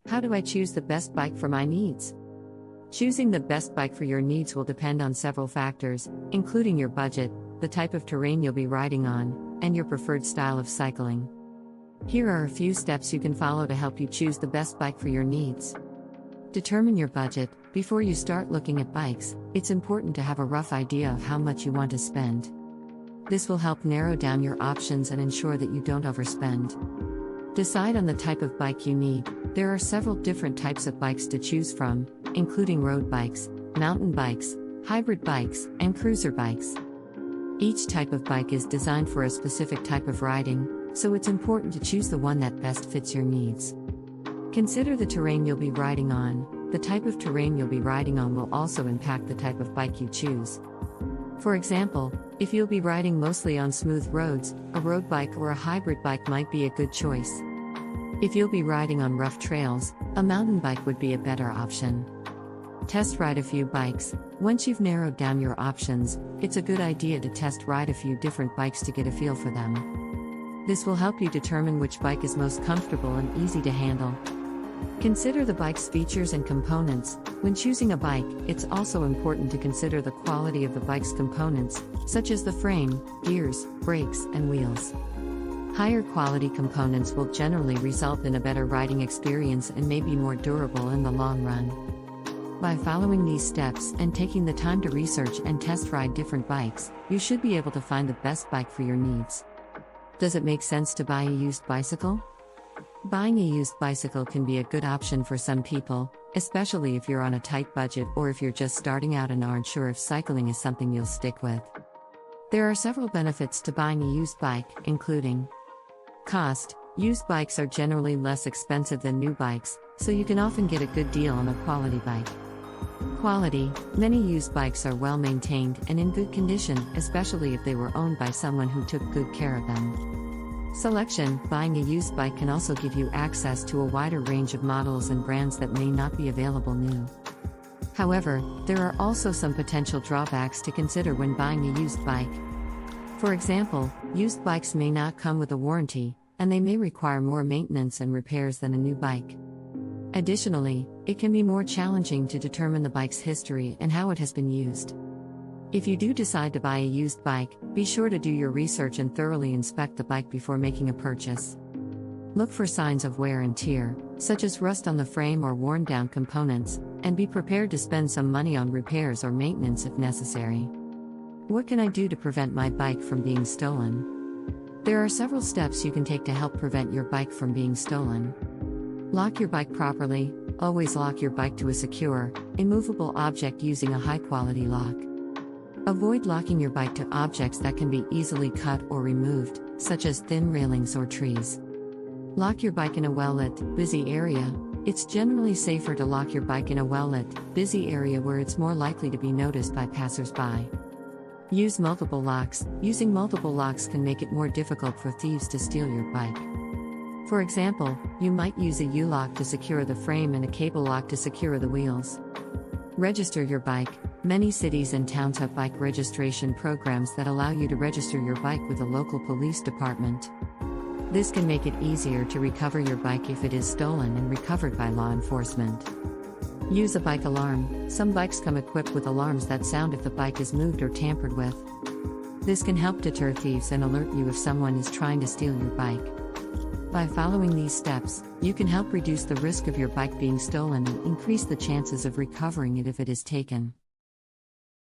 How do I choose the best bike for my needs? Choosing the best bike for your needs will depend on several factors, including your budget, the type of terrain you'll be riding on, and your preferred style of cycling. Here are a few steps you can follow to help you choose the best bike for your needs. Determine your budget. Before you start looking at bikes, it's important to have a rough idea of how much you want to spend. This will help narrow down your options and ensure that you don't overspend. Decide on the type of bike you need. There are several different types of bikes to choose from, including road bikes, mountain bikes, hybrid bikes, and cruiser bikes. Each type of bike is designed for a specific type of riding, so it's important to choose the one that best fits your needs. Consider the terrain you'll be riding on. The type of terrain you'll be riding on will also impact the type of bike you choose. For example, if you'll be riding mostly on smooth roads, a road bike or a hybrid bike might be a good choice. If you'll be riding on rough trails, a mountain bike would be a better option. Test ride a few bikes. Once you've narrowed down your options, it's a good idea to test ride a few different bikes to get a feel for them. This will help you determine which bike is most comfortable and easy to handle. Consider the bike's features and components. When choosing a bike, it's also important to consider the quality of the bike's components, such as the frame, gears, brakes, and wheels. Higher quality components will generally result in a better riding experience and may be more durable in the long run. By following these steps and taking the time to research and test ride different bikes, you should be able to find the best bike for your needs. Does it make sense to buy a used bicycle? Buying a used bicycle can be a good option for some people, especially if you're on a tight budget or if you're just starting out and aren't sure if cycling is something you'll stick with. There are several benefits to buying a used bike, including cost. Used bikes are generally less expensive than new bikes, so you can often get a good deal on a quality bike. Quality. Many used bikes are well maintained and in good condition, especially if they were owned by someone who took good care of them. Selection. Buying a used bike can also give you access to a wider range of models and brands that may not be available new. However, there are also some potential drawbacks to consider when buying a used bike. For example, used bikes may not come with a warranty, and they may require more maintenance and repairs than a new bike. Additionally, it can be more challenging to determine the bike's history and how it has been used. If you do decide to buy a used bike, be sure to do your research and thoroughly inspect the bike before making a purchase. Look for signs of wear and tear, such as rust on the frame or worn down components, and be prepared to spend some money on repairs or maintenance if necessary. What can I do to prevent my bike from being stolen? There are several steps you can take to help prevent your bike from being stolen. Lock your bike properly. Always lock your bike to a secure, immovable object using a high-quality lock. Avoid locking your bike to objects that can be easily cut or removed, such as thin railings or trees. Lock your bike in a well-lit, busy area. It's generally safer to lock your bike in a well-lit, busy area where it's more likely to be noticed by passers-by. Use multiple locks. Using multiple locks can make it more difficult for thieves to steal your bike. For example, you might use a U-lock to secure the frame and a cable lock to secure the wheels. Register your bike. Many cities and towns have bike registration programs that allow you to register your bike with a local police department. This can make it easier to recover your bike if it is stolen and recovered by law enforcement. Use a bike alarm. Some bikes come equipped with alarms that sound if the bike is moved or tampered with. This can help deter thieves and alert you if someone is trying to steal your bike. By following these steps, you can help reduce the risk of your bike being stolen and increase the chances of recovering it if it is taken.